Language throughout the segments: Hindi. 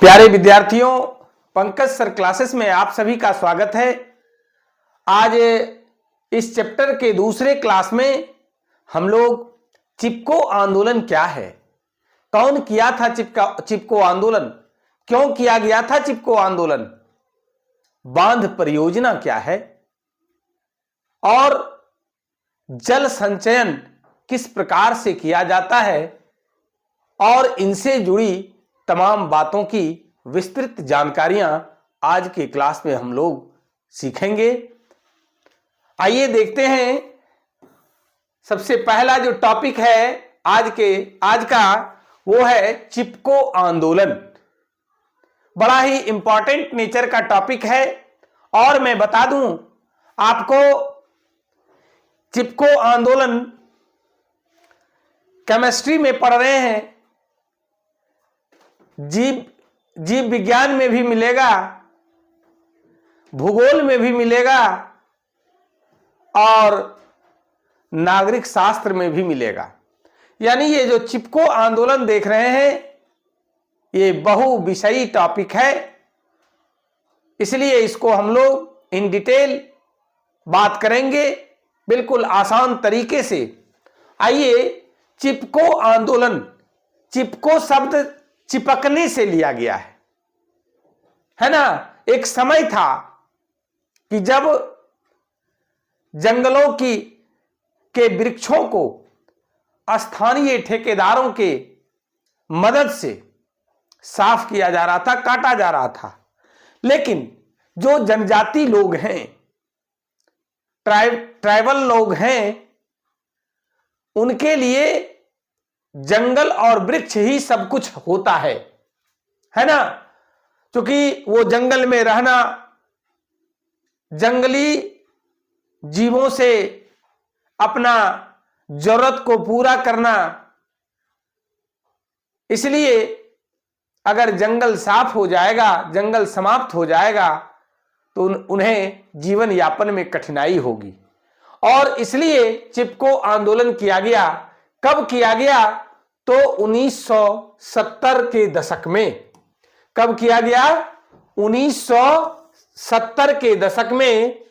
प्यारे विद्यार्थियों, पंकज सर क्लासेस में आप सभी का स्वागत है। आज इस चैप्टर के दूसरे क्लास में हम लोग चिपको आंदोलन क्या है, कौन किया था चिपको आंदोलन, क्यों किया गया था चिपको आंदोलन, बांध परियोजना क्या है और जल संचयन किस प्रकार से किया जाता है और इनसे जुड़ी तमाम बातों की विस्तृत जानकारियां आज के क्लास में हम लोग सीखेंगे। आइए देखते हैं। सबसे पहला जो टॉपिक है आज का वो है चिपको आंदोलन। बड़ा ही इंपॉर्टेंट नेचर का टॉपिक है और मैं बता दूं आपको, चिपको आंदोलन केमिस्ट्री में पढ़ रहे हैं, जीव विज्ञान में भी मिलेगा, भूगोल में भी मिलेगा और नागरिक शास्त्र में भी मिलेगा। यानी ये जो चिपको आंदोलन देख रहे हैं ये बहुविषयी टॉपिक है, इसलिए इसको हम लोग इन डिटेल बात करेंगे बिल्कुल आसान तरीके से। आइए, चिपको आंदोलन, चिपको शब्द चिपकने से लिया गया है ना। एक समय था कि जब जंगलों के वृक्षों को स्थानीय ठेकेदारों के मदद से साफ किया जा रहा था, काटा जा रहा था। लेकिन जो जनजाति लोग हैं, ट्राइबल लोग हैं, उनके लिए जंगल और वृक्ष ही सब कुछ होता है ना। क्योंकि वो जंगल में रहना, जंगली जीवों से अपना जरूरत को पूरा करना, इसलिए अगर जंगल साफ हो जाएगा, जंगल समाप्त हो जाएगा तो उन्हें जीवन यापन में कठिनाई होगी। और इसलिए चिपको आंदोलन किया गया। कब किया गया? तो 1970 के दशक में। कब किया गया? 1970 के दशक में।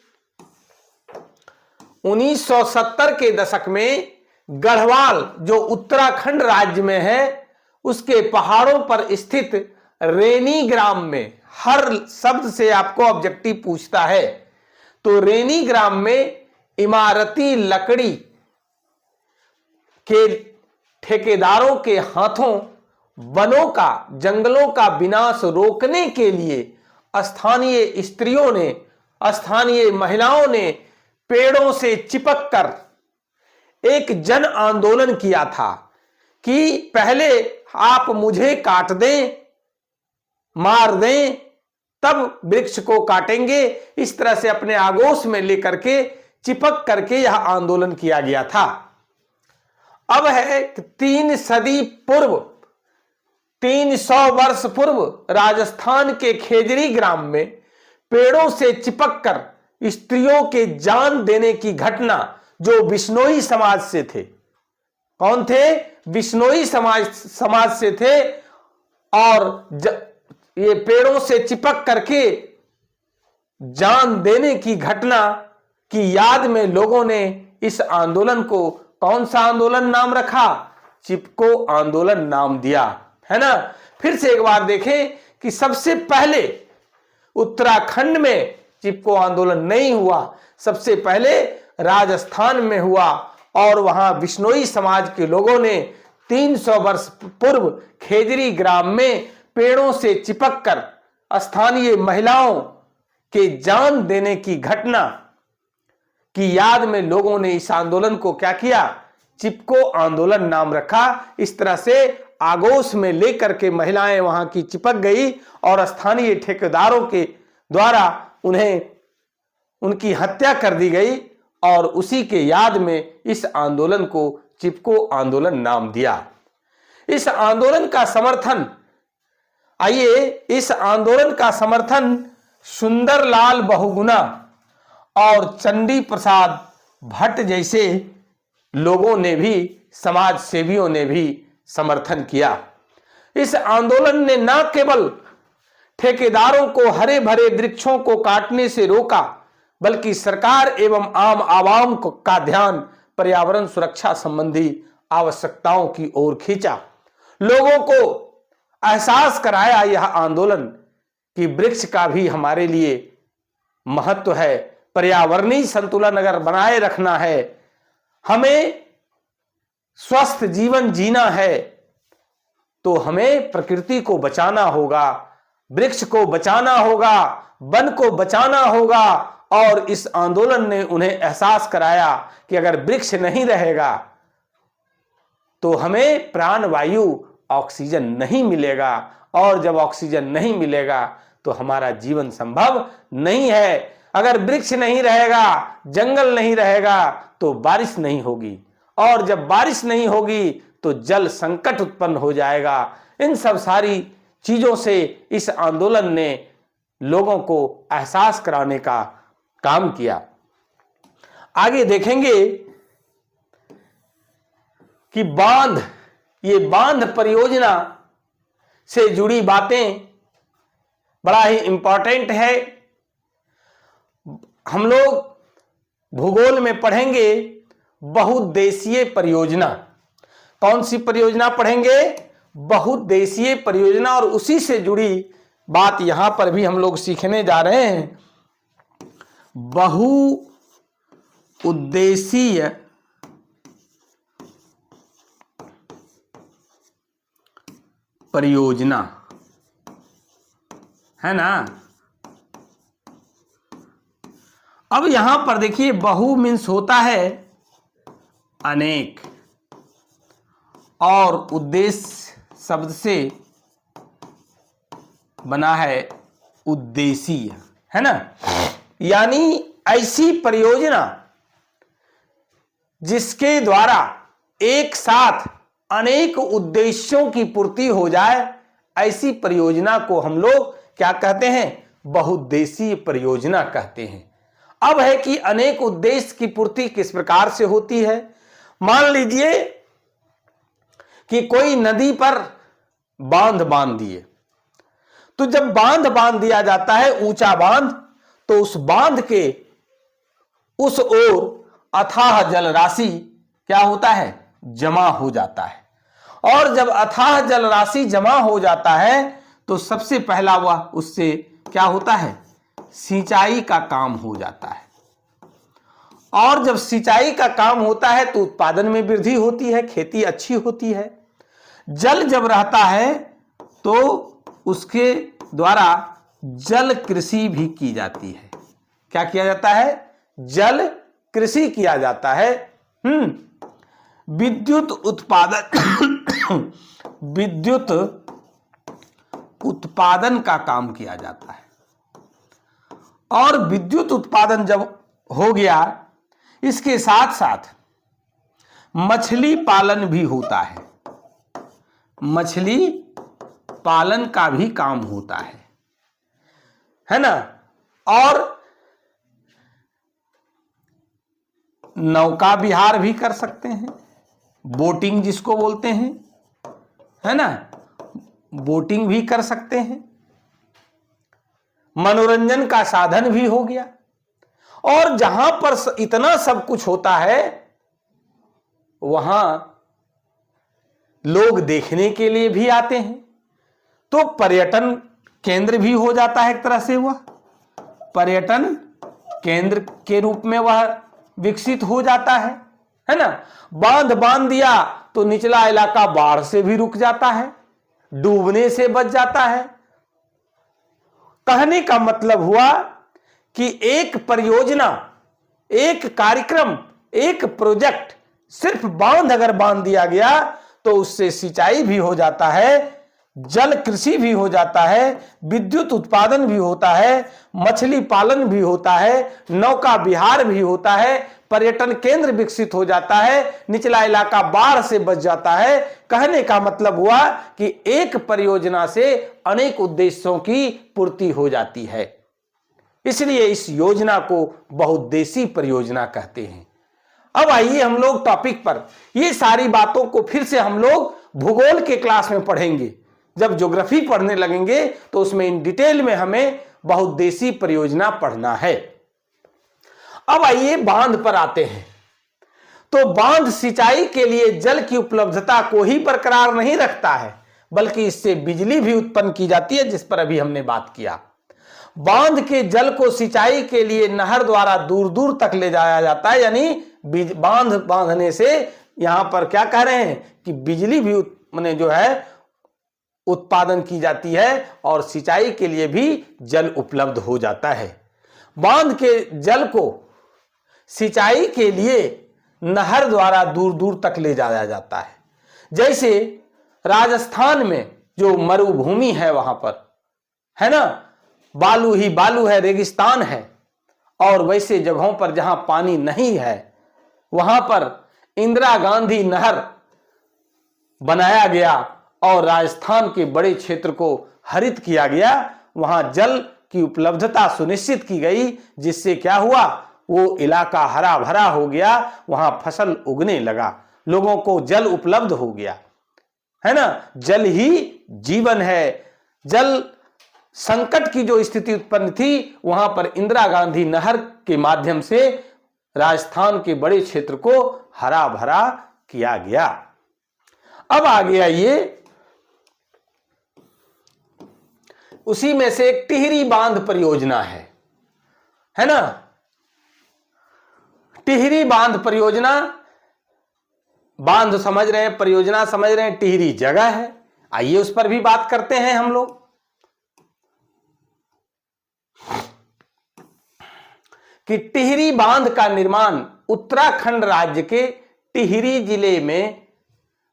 1970 के दशक में गढ़वाल, जो उत्तराखंड राज्य में है, उसके पहाड़ों पर स्थित रेनी ग्राम में, हर शब्द से आपको ऑब्जेक्टिव पूछता है, तो रेनी ग्राम में इमारती लकड़ी के ठेकेदारों के हाथों वनों का, जंगलों का विनाश रोकने के लिए स्थानीय स्त्रियों ने, स्थानीय महिलाओं ने पेड़ों से चिपककर एक जन आंदोलन किया था कि पहले आप मुझे काट दें, मार दें, तब वृक्ष को काटेंगे। इस तरह से अपने आगोश में लेकर के चिपक करके यह आंदोलन किया गया था। अब है 3 सदी पूर्व, 300 वर्ष पूर्व राजस्थान के खेजरी ग्राम में पेड़ों से चिपककर स्त्रियों के जान देने की घटना, जो बिश्नोई समाज से थे। कौन थे? बिश्नोई समाज से थे। और ये पेड़ों से चिपक करके जान देने की घटना की याद में लोगों ने इस आंदोलन को कौन सा आंदोलन नाम रखा? चिपको आंदोलन नाम दिया, है ना। फिर से एक बार देखें कि सबसे पहले उत्तराखंड में चिपको आंदोलन नहीं हुआ, सबसे पहले राजस्थान में हुआ और वहां बिश्नोई समाज के लोगों ने 300 वर्ष पूर्व खेजरी ग्राम में पेड़ों से चिपककर स्थानीय महिलाओं के जान देने की घटना की याद में लोगों ने इस आंदोलन को क्या किया? चिपको आंदोलन नाम रखा। इस तरह से आगोश में लेकर के महिलाएं वहां की चिपक गई और स्थानीय ठेकेदारों के द्वारा उनकी हत्या कर दी गई और उसी के याद में इस आंदोलन को चिपको आंदोलन नाम दिया। इस आंदोलन का समर्थन, आइए, इस आंदोलन का समर्थन सुंदरलाल बहुगुणा और चंडी प्रसाद भट्ट जैसे लोगों ने भी, समाज सेवियों ने भी समर्थन किया। इस आंदोलन ने न केवल ठेकेदारों को हरे भरे वृक्षों को काटने से रोका, बल्कि सरकार एवं आम आवाम का ध्यान पर्यावरण सुरक्षा संबंधी आवश्यकताओं की ओर खींचा। लोगों को एहसास कराया यह आंदोलन कि वृक्ष का भी हमारे लिए महत्व है, पर्यावरणीय संतुलन अगर बनाए रखना है, हमें स्वस्थ जीवन जीना है, तो हमें प्रकृति को बचाना होगा, वृक्ष को बचाना होगा, वन को बचाना होगा। और इस आंदोलन ने उन्हें एहसास कराया कि अगर वृक्ष नहीं रहेगा तो हमें प्राणवायु ऑक्सीजन नहीं मिलेगा, और जब ऑक्सीजन नहीं मिलेगा तो हमारा जीवन संभव नहीं है। अगर वृक्ष नहीं रहेगा, जंगल नहीं रहेगा तो बारिश नहीं होगी, और जब बारिश नहीं होगी तो जल संकट उत्पन्न हो जाएगा। इन सब सारी चीजों से इस आंदोलन ने लोगों को एहसास कराने का काम किया। आगे देखेंगे कि ये बांध परियोजना से जुड़ी बातें बड़ा ही इंपॉर्टेंट है। हम लोग भूगोल में पढ़ेंगे बहुउद्देशीय परियोजना। कौन सी परियोजना पढ़ेंगे? बहुउद्देशीय परियोजना। और उसी से जुड़ी बात यहां पर भी हम लोग सीखने जा रहे हैं। बहुउद्देशीय परियोजना, है ना। अब यहां पर देखिए, बहु मीन्स होता है अनेक, और उद्देश्य शब्द से बना है उद्देशीय, है ना। यानी ऐसी परियोजना जिसके द्वारा एक साथ अनेक उद्देश्यों की पूर्ति हो जाए, ऐसी परियोजना को हम लोग क्या कहते हैं? बहुउद्देशीय परियोजना कहते हैं। अब है कि अनेक उद्देश्य की पूर्ति किस प्रकार से होती है। मान लीजिए कि कोई नदी पर बांध बांध दिए, तो जब बांध दिया जाता है ऊंचा बांध, तो उस बांध के उस ओर अथाह जल राशि क्या होता है? जमा हो जाता है। और जब अथाह जल राशि जमा हो जाता है तो सबसे पहला वह उससे क्या होता है? सिंचाई का काम हो जाता है। और जब सिंचाई का काम होता है तो उत्पादन में वृद्धि होती है, खेती अच्छी होती है। जल जब रहता है तो उसके द्वारा जल कृषि भी की जाती है। क्या किया जाता है? जल कृषि किया जाता है। विद्युत उत्पादन का काम किया जाता है। और विद्युत उत्पादन जब हो गया, इसके साथ साथ मछली पालन भी होता है। मछली पालन का भी काम होता है ना। और नौका विहार भी कर सकते हैं, बोटिंग जिसको बोलते हैं, है ना। बोटिंग भी कर सकते हैं, मनोरंजन का साधन भी हो गया। और जहां पर इतना सब कुछ होता है, वहां लोग देखने के लिए भी आते हैं, तो पर्यटन केंद्र भी हो जाता है। एक तरह से वह पर्यटन केंद्र के रूप में वह विकसित हो जाता है ना। बांध दिया तो निचला इलाका बाढ़ से भी रुक जाता है, डूबने से बच जाता है। कहने का मतलब हुआ कि एक परियोजना, एक कार्यक्रम, एक प्रोजेक्ट, सिर्फ बांध अगर बांध दिया गया तो उससे सिंचाई भी हो जाता है, जल कृषि भी हो जाता है, विद्युत उत्पादन भी होता है, मछली पालन भी होता है, नौका विहार भी होता है, पर्यटन केंद्र विकसित हो जाता है, निचला इलाका बाढ़ से बच जाता है। कहने का मतलब हुआ कि एक परियोजना से अनेक उद्देश्यों की पूर्ति हो जाती है। इसलिए इस योजना को बहुउद्देशीय परियोजना कहते हैं। अब आइए हम लोग टॉपिक पर, ये सारी बातों को फिर से हम लोग भूगोल के क्लास में पढ़ेंगे जब ज्योग्राफी पढ़ने लगेंगे तो उसमें इन डिटेल में हमें बहुउद्देशीय परियोजना पढ़ना है। अब आइए बांध पर आते हैं। तो बांध सिंचाई के लिए जल की उपलब्धता को ही बरकरार नहीं रखता है, बल्कि इससे बिजली भी उत्पन्न की जाती है, जिस पर अभी हमने बात किया। बांध के जल को सिंचाई के लिए नहर द्वारा दूर दूर तक ले जाया जाता है, यानी बांध बांधने से यहां पर क्या कह रहे हैं कि बिजली भी माने जो है उत्पादन की जाती है और सिंचाई के लिए भी जल उपलब्ध हो जाता है। बांध के जल को सिंचाई के लिए नहर द्वारा दूर दूर तक ले जाया जाता है। जैसे राजस्थान में जो मरुभूमि है वहां पर है ना, बालू ही बालू है, रेगिस्तान है, और वैसे जगहों पर जहां पानी नहीं है वहां पर इंदिरा गांधी नहर बनाया गया और राजस्थान के बड़े क्षेत्र को हरित किया गया। वहां जल की उपलब्धता सुनिश्चित की गई, जिससे क्या हुआ, वो इलाका हरा भरा हो गया, वहां फसल उगने लगा, लोगों को जल उपलब्ध हो गया, है ना। जल ही जीवन है। जल संकट की जो स्थिति उत्पन्न थी वहां पर इंदिरा गांधी नहर के माध्यम से राजस्थान के बड़े क्षेत्र को हरा भरा किया गया। अब आगे आइए, उसी में से एक टिहरी बांध परियोजना है ना। टिहरी बांध परियोजना, बांध समझ रहे हैं, परियोजना समझ रहे हैं, टिहरी जगह है। आइए उस पर भी बात करते हैं हम लोग। कि टिहरी बांध का निर्माण उत्तराखंड राज्य के टिहरी जिले में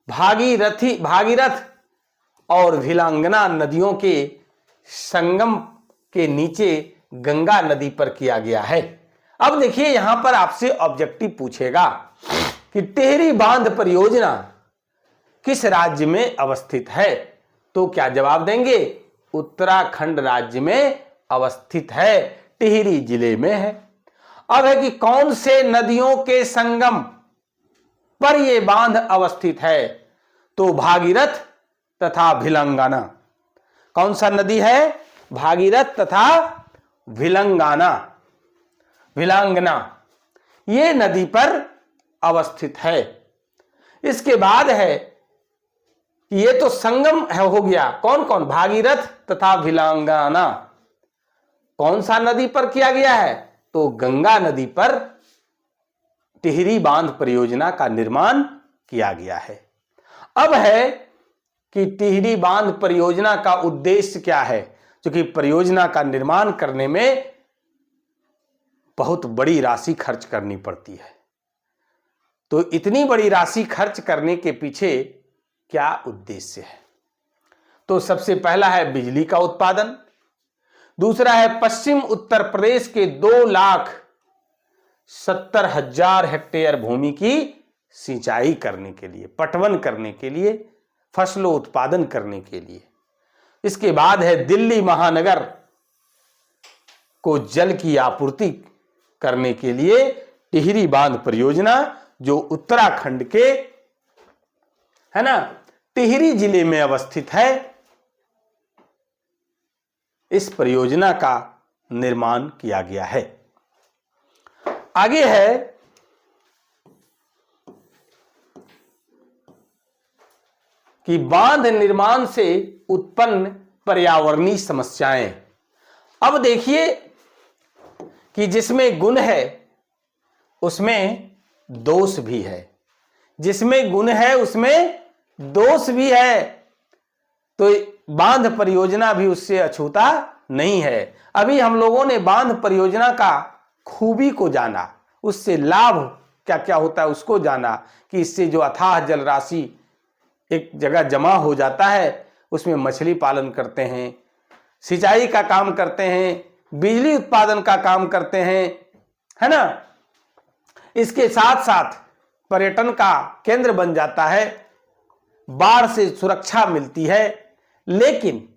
भागीरथ और भिलांगना नदियों के संगम के नीचे गंगा नदी पर किया गया है। अब देखिए यहां पर आपसे ऑब्जेक्टिव पूछेगा कि टिहरी बांध परियोजना किस राज्य में अवस्थित है, तो क्या जवाब देंगे, उत्तराखंड राज्य में अवस्थित है, टिहरी जिले में है। अब है कि कौन से नदियों के संगम पर यह बांध अवस्थित है, तो भागीरथ तथा भिलंगाना। कौन सा नदी है, भागीरथ तथा भिलंगाना, भिलांगना, ये नदी पर अवस्थित है। इसके बाद है कि ये तो संगम है हो गया, कौन कौन, भागीरथ तथा भिलांगना। कौन सा नदी पर किया गया है, तो गंगा नदी पर टिहरी बांध परियोजना का निर्माण किया गया है। अब है कि टिहरी बांध परियोजना का उद्देश्य क्या है, क्योंकि परियोजना का निर्माण करने में बहुत बड़ी राशि खर्च करनी पड़ती है। तो इतनी बड़ी राशि खर्च करने के पीछे क्या उद्देश्य है, तो सबसे पहला है बिजली का उत्पादन, दूसरा है पश्चिम उत्तर प्रदेश के 2,70,000 हेक्टेयर भूमि की सिंचाई करने के लिए, पटवन करने के लिए, फसलों उत्पादन करने के लिए। इसके बाद है दिल्ली महानगर को जल की आपूर्ति करने के लिए टिहरी बांध परियोजना, जो उत्तराखंड के है ना टिहरी जिले में अवस्थित है, इस परियोजना का निर्माण किया गया है। आगे है कि बांध निर्माण से उत्पन्न पर्यावरणीय समस्याएं। अब देखिए कि जिसमें गुण है उसमें दोष भी है, जिसमें गुण है उसमें दोष भी है, तो बांध परियोजना भी उससे अछूता नहीं है। अभी हम लोगों ने बांध परियोजना का खूबी को जाना, उससे लाभ क्या क्या होता है उसको जाना, कि इससे जो अथाह जल राशि एक जगह जमा हो जाता है, उसमें मछली पालन करते हैं, सिंचाई का काम करते हैं, बिजली उत्पादन का काम करते हैं, है ना। इसके साथ साथ पर्यटन का केंद्र बन जाता है, बाढ़ से सुरक्षा मिलती है, लेकिन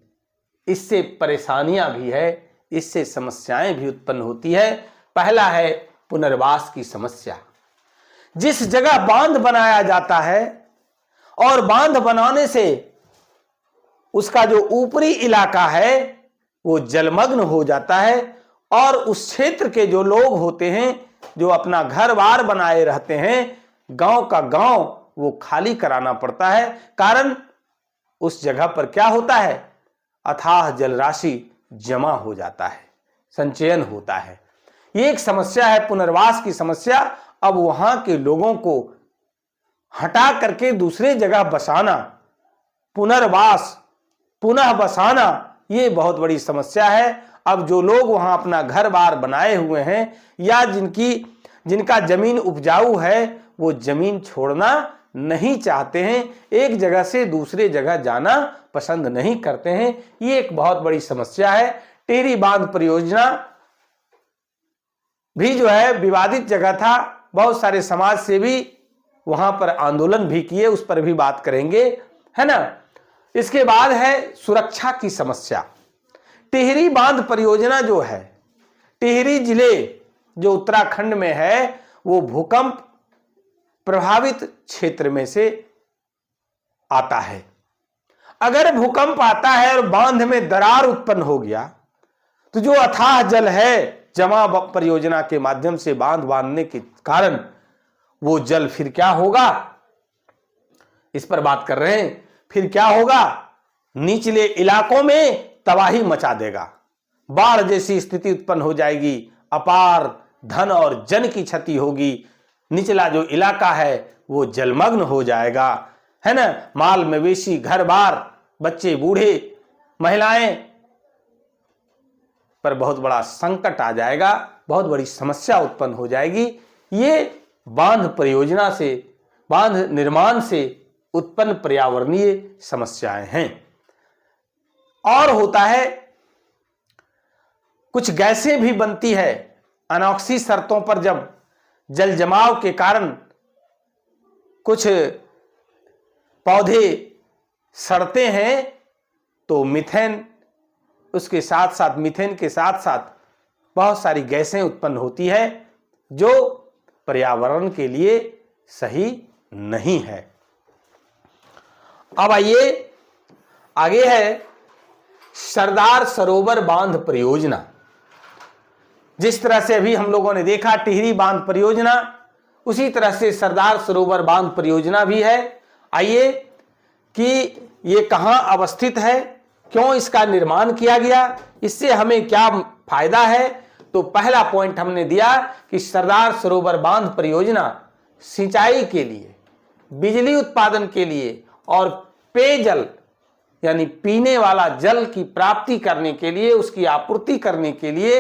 इससे परेशानियां भी है, इससे समस्याएं भी उत्पन्न होती है। पहला है पुनर्वास की समस्या। जिस जगह बांध बनाया जाता है और बांध बनाने से उसका जो ऊपरी इलाका है वो जलमग्न हो जाता है और उस क्षेत्र के जो लोग होते हैं, जो अपना घर बार बनाए रहते हैं, गांव का गांव वो खाली कराना पड़ता है। कारण उस जगह पर क्या होता है, अथाह जलराशि जमा हो जाता है, संचयन होता है। ये एक समस्या है, पुनर्वास की समस्या। अब वहां के लोगों को हटा करके दूसरे जगह बसाना, पुनर्वास, पुनः बसाना, ये बहुत बड़ी समस्या है। अब जो लोग वहां अपना घर बार बनाए हुए हैं या जिनका जमीन उपजाऊ है, वो जमीन छोड़ना नहीं चाहते हैं, एक जगह से दूसरे जगह जाना पसंद नहीं करते हैं। ये एक बहुत बड़ी समस्या है। टिहरी बांध परियोजना भी जो है विवादित जगह था, बहुत सारे समाज सेवी वहां पर आंदोलन भी किए, उस पर भी बात करेंगे, है ना। इसके बाद है सुरक्षा की समस्या। टिहरी बांध परियोजना जो है, टिहरी जिले जो उत्तराखंड में है, वो भूकंप प्रभावित क्षेत्र में से आता है। अगर भूकंप आता है और बांध में दरार उत्पन्न हो गया तो जो अथाह जल है जमा परियोजना के माध्यम से बांध बांधने के कारण वो जल फिर क्या होगा, इस पर बात कर रहे हैं। फिर क्या होगा, निचले इलाकों में तबाही मचा देगा, बाढ़ जैसी स्थिति उत्पन्न हो जाएगी, अपार धन और जन की क्षति होगी, निचला जो इलाका है वो जलमग्न हो जाएगा, है ना। माल मवेशी, घर बार, बच्चे बूढ़े, महिलाएं पर बहुत बड़ा संकट आ जाएगा, बहुत बड़ी समस्या उत्पन्न हो जाएगी। ये बांध परियोजना से, बांध निर्माण से उत्पन्न पर्यावरणीय समस्याएं हैं। और होता है, कुछ गैसें भी बनती है अनोक्सी शर्तों पर। जब जल जमाव के कारण कुछ पौधे सड़ते हैं तो मीथेन, उसके साथ साथ मीथेन के साथ साथ बहुत सारी गैसें उत्पन्न होती है जो पर्यावरण के लिए सही नहीं है। अब आइए आगे है सरदार सरोवर बांध परियोजना। जिस तरह से अभी हम लोगों ने देखा टिहरी बांध परियोजना, उसी तरह से सरदार सरोवर बांध परियोजना भी है। आइए कि ये कहां अवस्थित है, क्यों इसका निर्माण किया गया, इससे हमें क्या फायदा है। तो पहला पॉइंट हमने दिया कि सरदार सरोवर बांध परियोजना सिंचाई के लिए, बिजली उत्पादन के लिए और पेयजल यानी पीने वाला जल की प्राप्ति करने के लिए, उसकी आपूर्ति करने के लिए,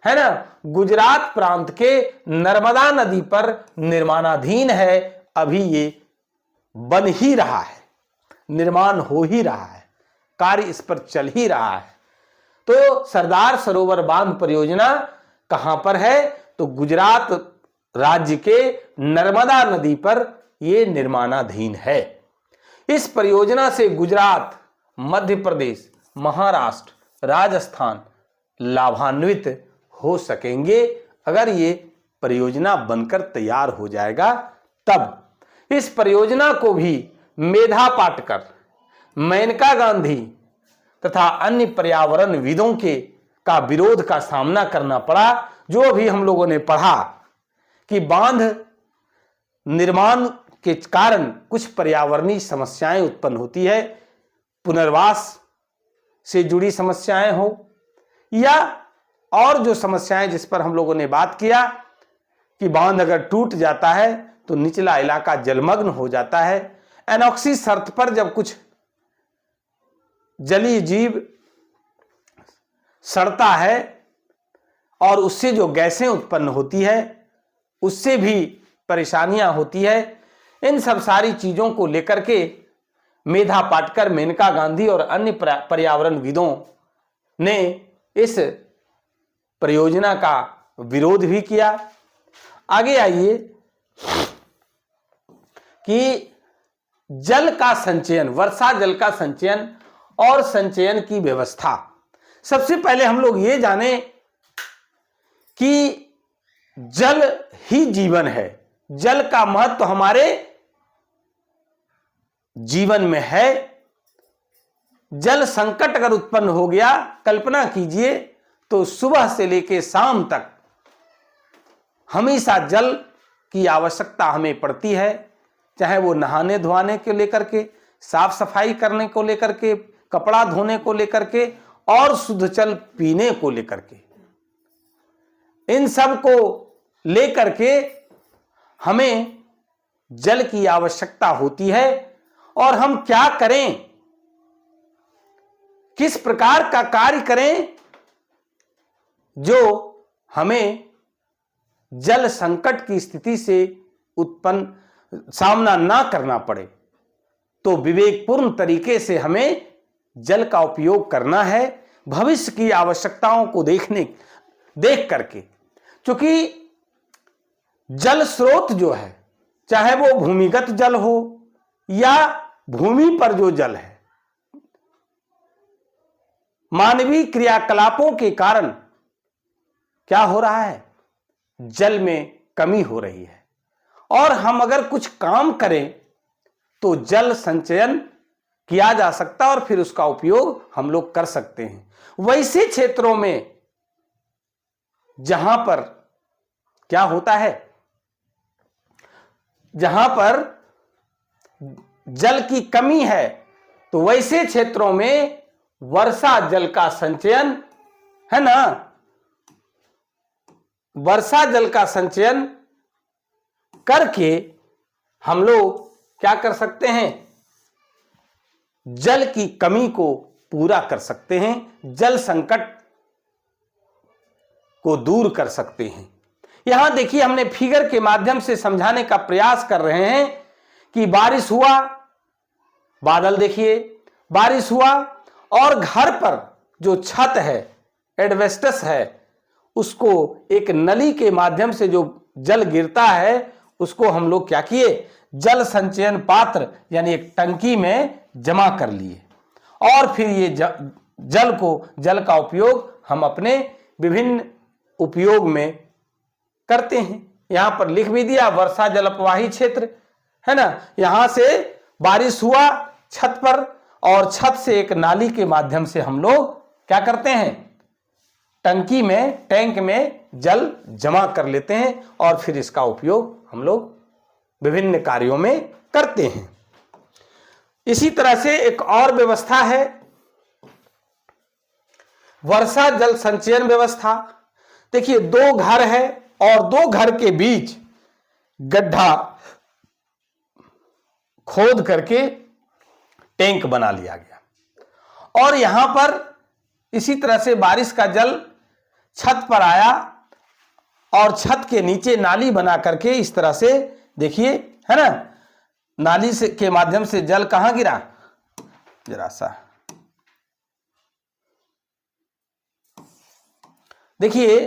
है ना, गुजरात प्रांत के नर्मदा नदी पर निर्माणाधीन है। अभी ये बन ही रहा है, निर्माण हो ही रहा है, कार्य इस पर चल ही रहा है। तो सरदार सरोवर बांध परियोजना कहां पर है, तो गुजरात राज्य के नर्मदा नदी पर यह निर्माणाधीन है। इस परियोजना से गुजरात, मध्य प्रदेश, महाराष्ट्र, राजस्थान लाभान्वित हो सकेंगे अगर ये परियोजना बनकर तैयार हो जाएगा तब। इस परियोजना को भी मेधा पाटकर, मेनका गांधी तथा अन्य पर्यावरणविदों का विरोध का सामना करना पड़ा। जो अभी हम लोगों ने पढ़ा कि बांध निर्माण के कारण कुछ पर्यावरणीय समस्याएं उत्पन्न होती है, पुनर्वास से जुड़ी समस्याएं हो या और जो समस्याएं जिस पर हम लोगों ने बात किया कि बांध अगर टूट जाता है तो निचला इलाका जलमग्न हो जाता है। एनॉक्सी शर्त पर जब कुछ जलीय जीव सड़ता है और उससे जो गैसें उत्पन्न होती है उससे भी परेशानियां होती है। इन सब सारी चीजों को लेकर के मेधा पाटकर, मेनका गांधी और अन्य पर्यावरणविदों ने इस परियोजना का विरोध भी किया। आगे आइए कि जल का संचयन, वर्षा जल का संचयन और संचयन की व्यवस्था। सबसे पहले हम लोग ये जाने कि जल ही जीवन है, जल का महत्व हमारे जीवन में है। जल संकट अगर उत्पन्न हो गया, कल्पना कीजिए, तो सुबह से लेकर शाम तक हमेशा जल की आवश्यकता हमें पड़ती है, चाहे वो नहाने धोने को लेकर के, साफ सफाई करने को लेकर के, कपड़ा धोने को लेकर के, और शुद्ध जल पीने को लेकर के। इन सब को लेकर के हमें जल की आवश्यकता होती है। और हम क्या करें, किस प्रकार का कार्य करें जो हमें जल संकट की स्थिति से उत्पन्न सामना ना करना पड़े। तो विवेकपूर्ण तरीके से हमें जल का उपयोग करना है, भविष्य की आवश्यकताओं को देख करके। क्योंकि जल स्रोत जो है, चाहे वो भूमिगत जल हो या भूमि पर जो जल है, मानवीय क्रियाकलापों के कारण क्या हो रहा है, जल में कमी हो रही है। और हम अगर कुछ काम करें तो जल संचयन किया जा सकता है और फिर उसका उपयोग हम लोग कर सकते हैं। वैसे क्षेत्रों में जहां पर क्या होता है, जहां पर जल की कमी है, तो वैसे क्षेत्रों में वर्षा जल का संचयन है ना, वर्षा जल का संचयन करके हम लोग क्या कर सकते हैं, जल की कमी को पूरा कर सकते हैं, जल संकट को दूर कर सकते हैं। यहां देखिए, हमने फिगर के माध्यम से समझाने का प्रयास कर रहे हैं कि बारिश हुआ, बादल देखिए, बारिश हुआ और घर पर जो छत है, एडवेस्टस है, उसको एक नली के माध्यम से जो जल गिरता है उसको हम लोग क्या किए, जल संचयन पात्र यानी एक टंकी में जमा कर लिए। और फिर ये जल का उपयोग हम अपने विभिन्न उपयोग में करते हैं। यहां पर लिख भी दिया, वर्षा जल अपवाही क्षेत्र है ना। यहां से बारिश हुआ छत पर, और छत से एक नाली के माध्यम से हम लोग क्या करते हैं, टंकी में, टैंक में जल जमा कर लेते हैं और फिर इसका उपयोग हम लोग विभिन्न कार्यों में करते हैं। इसी तरह से एक और व्यवस्था है, वर्षा जल संचयन व्यवस्था। देखिए, दो घर है और दो घर के बीच गड्ढा खोद करके टैंक बना लिया गया, और यहां पर इसी तरह से बारिश का जल छत पर आया और छत के नीचे नाली बना करके इस तरह से देखिए, है ना, नाली से के माध्यम से जल कहां गिरा, जरा सा देखिए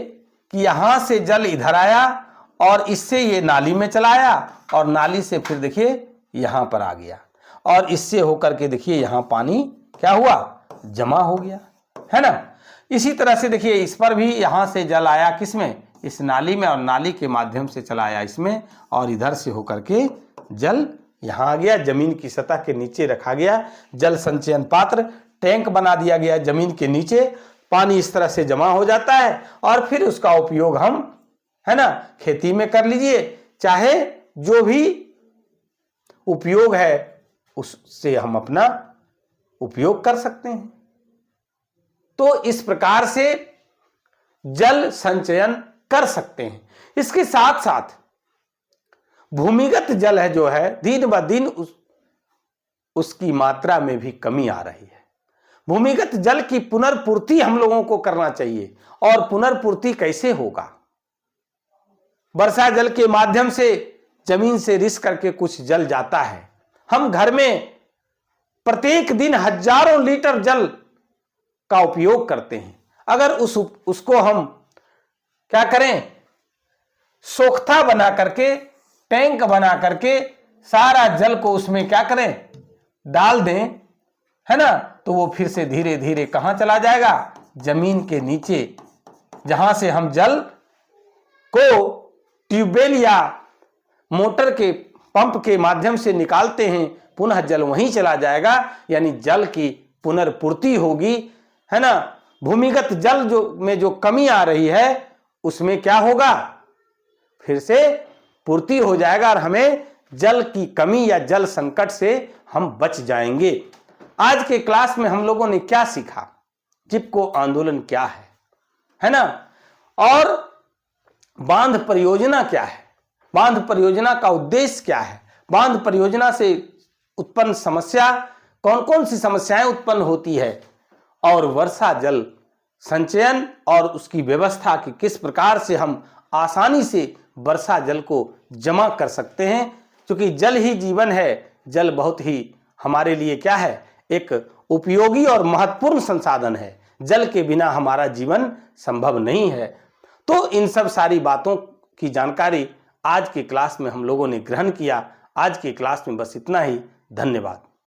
कि यहां से जल इधर आया और इससे ये नाली में चला आया और नाली से फिर देखिए यहां पर आ गया, और इससे होकर के देखिए यहां पानी क्या हुआ, जमा हो गया, है ना। इसी तरह से देखिए इस पर भी यहां से जल आया, किसमें, इस नाली में, और नाली के माध्यम से चला आया इसमें, और इधर से होकर के जल यहां आ गया, जमीन की सतह के नीचे रखा गया, जल संचयन पात्र टैंक बना दिया गया जमीन के नीचे, पानी इस तरह से जमा हो जाता है और फिर उसका उपयोग हम, है ना, खेती में कर लीजिए, चाहे जो भी उपयोग है उससे हम अपना उपयोग कर सकते हैं। तो इस प्रकार से जल संचयन कर सकते हैं। इसके साथ साथ भूमिगत जल है जो है, दिन ब दिन उसकी मात्रा में भी कमी आ रही है। भूमिगत जल की पुनर्पूर्ति हम लोगों को करना चाहिए, और पुनर्पूर्ति कैसे होगा, वर्षा जल के माध्यम से जमीन से रिस करके कुछ जल जाता है, हम घर में प्रत्येक दिन हजारों लीटर जल का उपयोग करते हैं। अगर उसको हम क्या करें, सोख्ता बना करके, टैंक बना करके सारा जल को उसमें क्या करें, डाल दें, है ना, तो वो फिर से धीरे धीरे कहां चला जाएगा, जमीन के नीचे, जहां से हम जल को ट्यूबवेल या मोटर के पंप के माध्यम से निकालते हैं, पुनः जल वहीं चला जाएगा, यानी जल की पुनर्पूर्ति होगी, है ना। भूमिगत जल में जो कमी आ रही है उसमें क्या होगा, फिर से पूर्ति हो जाएगा और हमें जल की कमी या जल संकट से हम बच जाएंगे। आज के क्लास में हम लोगों ने क्या सीखा, चिपको आंदोलन क्या है ना, और बांध परियोजना क्या है, बांध परियोजना का उद्देश्य क्या है, बांध परियोजना से उत्पन्न समस्या, कौन कौन सी समस्याएं उत्पन्न होती है, और वर्षा जल संचयन और उसकी व्यवस्था की किस प्रकार से हम आसानी से वर्षा जल को जमा कर सकते हैं, क्योंकि जल ही जीवन है। जल बहुत ही हमारे लिए क्या है, एक उपयोगी और महत्वपूर्ण संसाधन है। जल के बिना हमारा जीवन संभव नहीं है। तो इन सब सारी बातों की जानकारी आज की क्लास में हम लोगों ने ग्रहण किया। आज की क्लास में बस इतना ही। धन्यवाद।